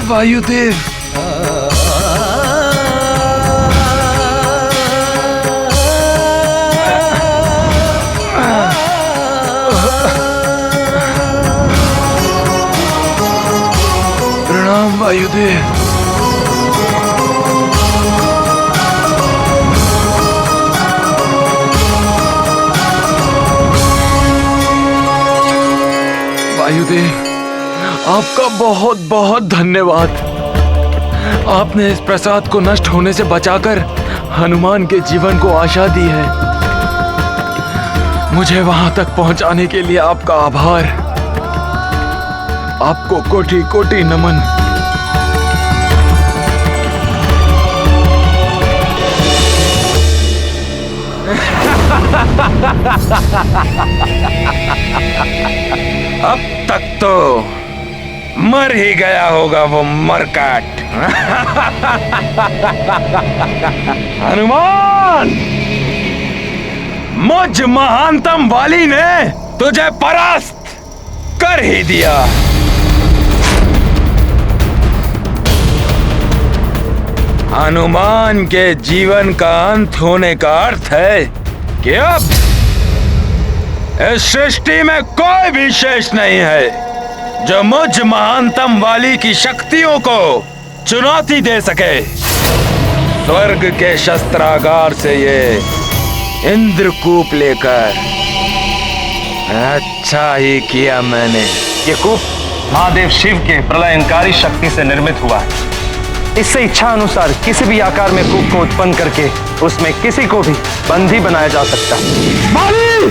वायुदेव, प्रणाम वायुदेव। वायुदेव, आपका बहुत बहुत धन्यवाद। आपने इस प्रसाद को नष्ट होने से बचाकर हनुमान के जीवन को आशा दी है। मुझे वहां तक पहुंचाने के लिए आपका आभार। आपको कोटि कोटि नमन। अब तक तो मर ही गया होगा वो मरकाट। हनुमान, मुझ महानतम वाली ने तुझे परास्त कर ही दिया। हनुमान के जीवन का अंत होने का अर्थ है कि अब इस सृष्टि में कोई भी शेष नहीं है जो मुझ महानतम वाली की शक्तियों को चुनौती दे सके। स्वर्ग के शस्त्रागार से ये इंद्रकूप लेकर अच्छा ही किया मैंने। ये कूप महादेव शिव के प्रलयंकारी शक्ति से निर्मित हुआ है। इससे इच्छा अनुसार किसी भी आकार में कूप को उत्पन्न करके उसमें किसी को भी बंदी बनाया जा सकता है। बाली!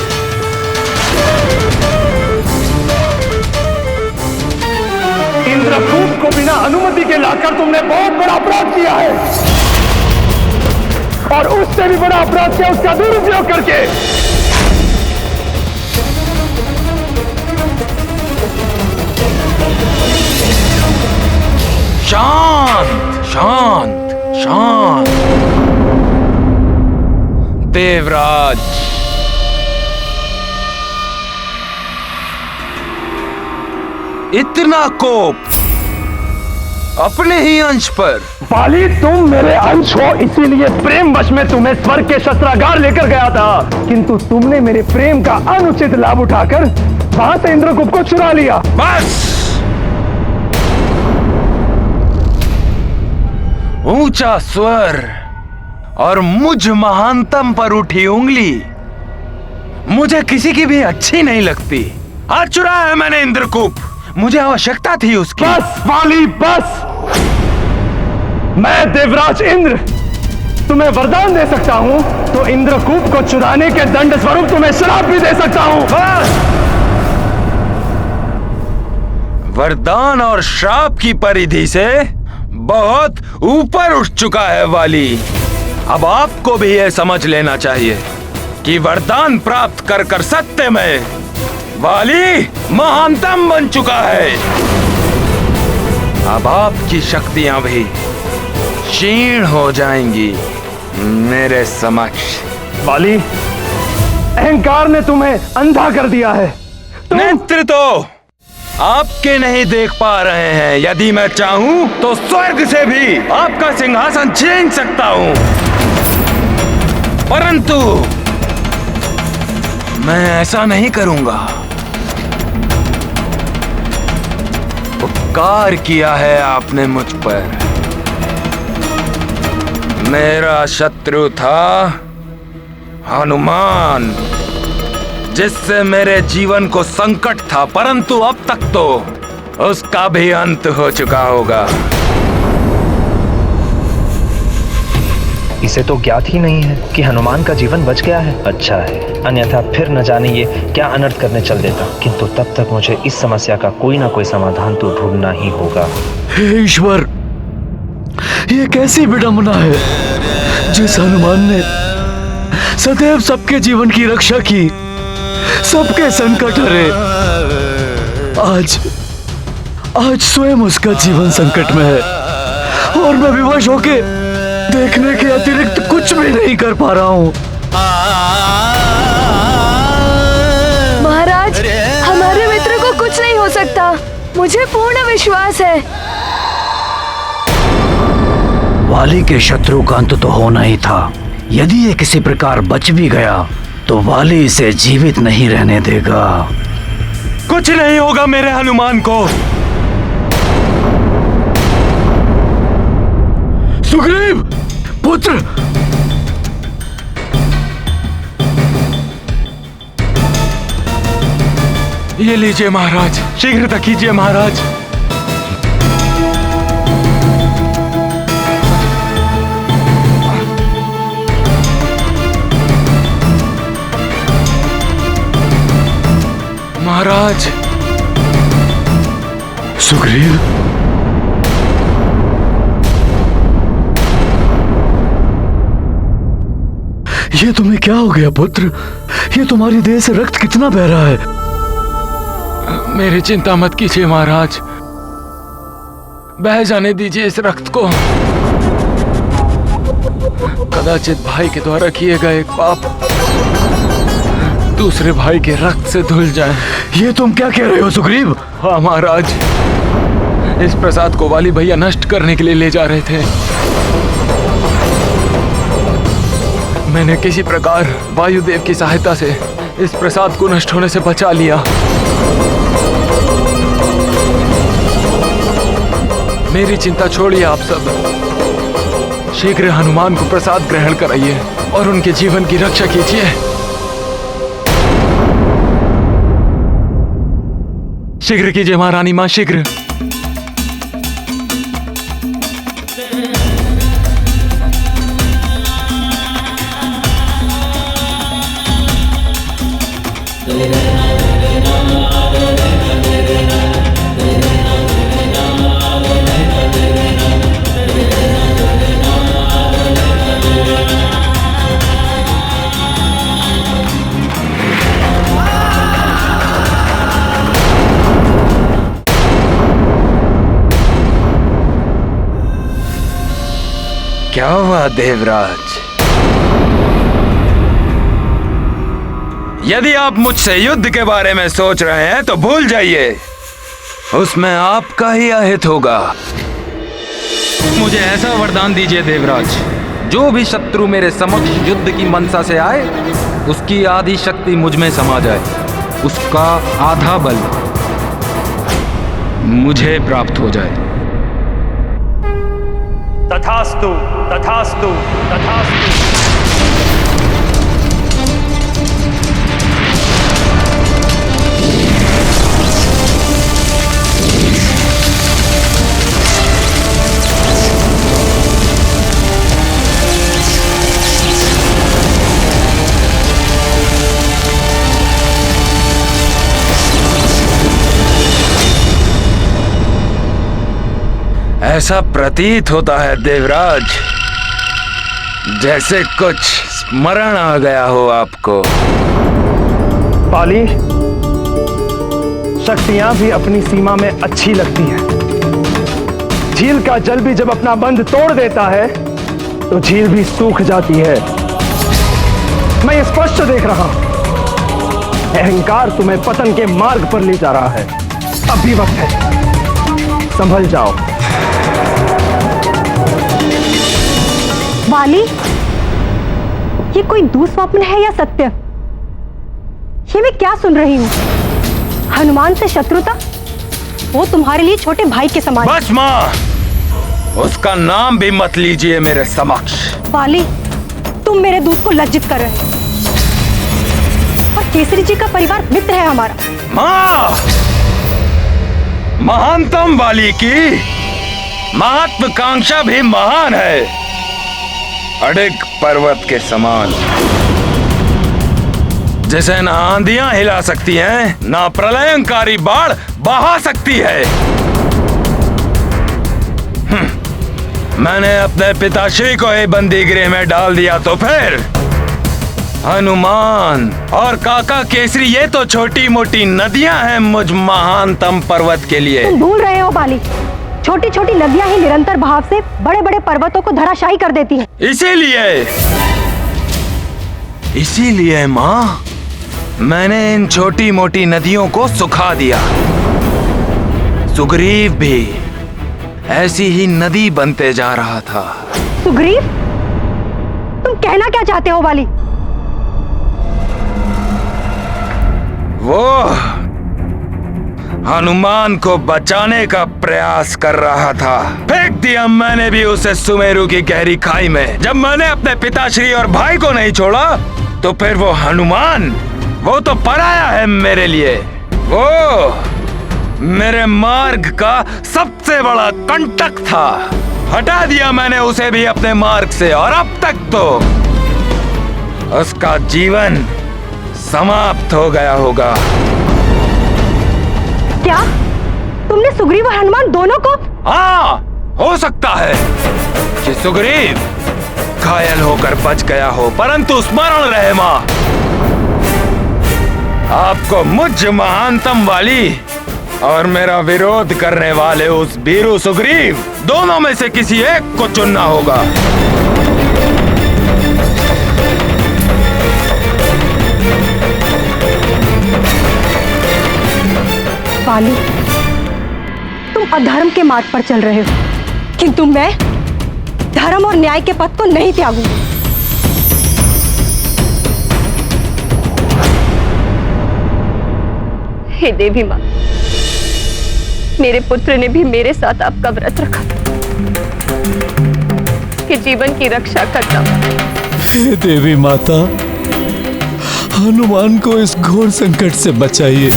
इंद्रकूप को बिना अनुमति के लाकर तुमने बहुत बड़ा अपराध किया है, और उससे भी बड़ा अपराध किया उसका दुरुपयोग करके। शांत शांत शांत। देवराज, इतना कोप अपने ही अंश पर? बाली, तुम मेरे अंश हो, इसीलिए प्रेम वश में तुम्हें स्वर्ग के शस्त्रागार लेकर गया था, किंतु तुमने मेरे प्रेम का अनुचित लाभ उठाकर वहां से इंद्रकूप को चुरा लिया। बस! ऊंचा स्वर और मुझ महानतम पर उठी उंगली मुझे किसी की भी अच्छी नहीं लगती। आज चुराया है मैंने इंद्रकूप, मुझे आवश्यकता थी उसकी। बस बाली, बस! मैं देवराज इंद्र तुम्हें वरदान दे सकता हूं, तो इंद्रकूप को चुराने के दंड स्वरूप तुम्हें श्राप भी दे सकता हूं। बस! वरदान और श्राप की परिधि से बहुत ऊपर उठ चुका है वाली। अब आपको भी यह समझ लेना चाहिए कि वरदान प्राप्त कर कर सत्य में वाली महानतम बन चुका है। अब आपकी शक्तियां भी क्षीण हो जाएंगी मेरे समक्ष। वाली, अहंकार ने तुम्हें अंधा कर दिया है। नेत्र तो आपके नहीं देख पा रहे हैं। यदि मैं चाहूं तो स्वर्ग से भी आपका सिंहासन छीन सकता हूं, परंतु मैं ऐसा नहीं करूंगा। उपकार किया है आपने मुझ पर। मेरा शत्रु था हनुमान, जिससे मेरे जीवन को संकट था, परंतु अब तक तो उसका भी अंत हो चुका होगा। इसे तो ज्ञात ही नहीं है कि हनुमान का जीवन बच गया है। अच्छा है, अन्यथा फिर न जाने ये क्या अनर्थ करने चल देता। किंतु तब तक मुझे इस समस्या का कोई ना कोई समाधान तो ढूंढना ही होगा। हे ईश्वर, ये कैसी विडंबना है जिस हनुमान ने सदैव सबके जीवन की रक्षा की, सबके संकट हरे, आज स्वयं उसका जीवन संकट में है, और मैं विवश होके देखने के अतिरिक्त कुछ भी नहीं कर पा रहा हूँ। महाराज, हमारे मित्र को कुछ नहीं हो सकता, मुझे पूर्ण विश्वास है। वाली के शत्रु का अंत तो होना ही था। यदि ये किसी प्रकार बच भी गया तो वाली इसे जीवित नहीं रहने देगा। कुछ नहीं होगा मेरे हनुमान को। सुग्रीव पुत्र, ये लीजिए महाराज, शीघ्रता कीजिए महाराज। महाराज। सुग्रीव, ये तुम्हें क्या हो गया पुत्र? ये तुम्हारी देह से रक्त कितना बह रहा है? मेरी चिंता मत कीजिए महाराज, बह जाने दीजिए इस रक्त को। कदाचित भाई के द्वारा किए गए एक पाप दूसरे भाई के रक्त से धुल जाए। ये तुम क्या कह रहे हो सुग्रीव? हाँ महाराज, इस प्रसाद को वाली भैया नष्ट करने के लिए ले जा रहे थे। मैंने किसी प्रकार वायुदेव की सहायता से इस प्रसाद को नष्ट होने से बचा लिया। मेरी चिंता छोड़िए आप सब, शीघ्र हनुमान को प्रसाद ग्रहण कराइए और उनके जीवन की रक्षा कीजिए। शीघ्र कीजिए महारानी मां, शीघ्र। क्या हुआ देवराज? यदि आप मुझसे युद्ध के बारे में सोच रहे हैं तो भूल जाइए, उसमें आपका ही अहित होगा। मुझे ऐसा वरदान दीजिए देवराज, जो भी शत्रु मेरे समक्ष युद्ध की मनसा से आए, उसकी आधी शक्ति मुझ में समा जाए, उसका आधा बल मुझे प्राप्त हो जाए। तथास्तु, तथास्तु, तथास्तु। ऐसा प्रतीत होता है देवराज, जैसे कुछ स्मरण आ गया हो आपको। पाली, शक्तियां भी अपनी सीमा में अच्छी लगती हैं। झील का जल भी जब अपना बंध तोड़ देता है तो झील भी सूख जाती है। मैं ये स्पष्ट देख रहा हूं, अहंकार तुम्हें पतन के मार्ग पर ले जा रहा है। अब भी वक्त है, संभल जाओ। वाली, ये कोई दुःस्वप्न है या सत्य? ये मैं क्या सुन रही हूँ? हनुमान से शत्रुता? वो तुम्हारे लिए छोटे भाई के समान। बस माँ, उसका नाम भी मत लीजिए मेरे समक्ष। वाली, तुम मेरे दूत को लज्जित कर रहे हो। और केसरी जी का परिवार मित्र है हमारा। माँ, महानतम वाली की महत्वाकांक्षा भी महान है, अडिग पर्वत के समान, जिसे न आंधियां हिला सकती हैं, न प्रलयंकारी बाढ़ बहा सकती है। मैंने अपने पिताश्री को ही बंदी गृह में डाल दिया तो फिर हनुमान और काका केसरी ये तो छोटी मोटी नदियां हैं मुझ महानतम पर्वत के लिए। तुम भूल रहे हो बाली, छोटी छोटी नदियां ही निरंतर बहाव से बड़े बड़े पर्वतों को धराशायी कर देती हैं। इसीलिए माँ, मैंने इन छोटी मोटी नदियों को सुखा दिया। सुग्रीव भी ऐसी ही नदी बनते जा रहा था। सुग्रीव? तुम कहना क्या चाहते हो बाली? वो हनुमान को बचाने का प्रयास कर रहा था। फेंक दिया मैंने भी उसे सुमेरु की गहरी खाई में। जब मैंने अपने पिताश्री और भाई को नहीं छोड़ा तो फिर वो हनुमान, वो तो पराया है मेरे लिए। वो मेरे मार्ग का सबसे बड़ा कंटक था। हटा दिया मैंने उसे भी अपने मार्ग से, और अब तक तो उसका जीवन समाप्त हो गया होगा। क्या तुमने सुग्रीव और हनुमान दोनों को? हाँ, हो सकता है कि सुग्रीव घायल होकर बच गया हो, परंतु स्मरण रहे माँ, आपको मुझ महानतम वाली और मेरा विरोध करने वाले उस वीरू सुग्रीव, दोनों में से किसी एक को चुनना होगा। वाली, तुम अधर्म के मार्ग पर चल रहे हो, किंतु मैं धर्म और न्याय के पथ को नहीं त्यागूंगी। हे देवी माँ, मेरे पुत्र ने भी मेरे साथ आपका व्रत रखा कि जीवन की रक्षा करना। हे देवी माता, हनुमान को इस घोर संकट से बचाइए,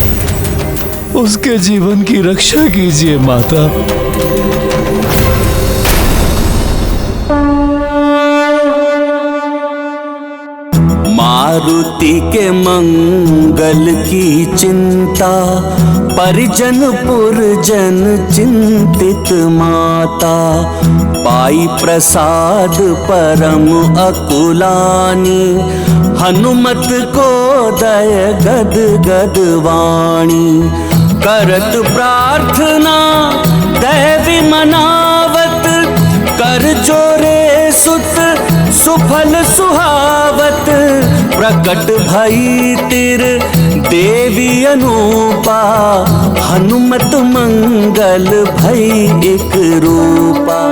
उसके जीवन की रक्षा कीजिए माता। मारुति के मंगल की चिंता, परिजन पुरजन चिंतित माता। पाई प्रसाद परम अकुलानी, हनुमत को दय गद गद वाणी। करत प्रार्थना दैवी मनावत, कर जोरे सुत सुफल सुहावत। प्रकट भई तिर देवी अनूपा, हनुमत मंगल भई एक रूपा।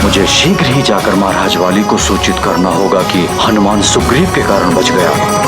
मुझे शीघ्र ही जाकर महाराज वाली को सूचित करना होगा कि हनुमान सुग्रीव के कारण बच गया।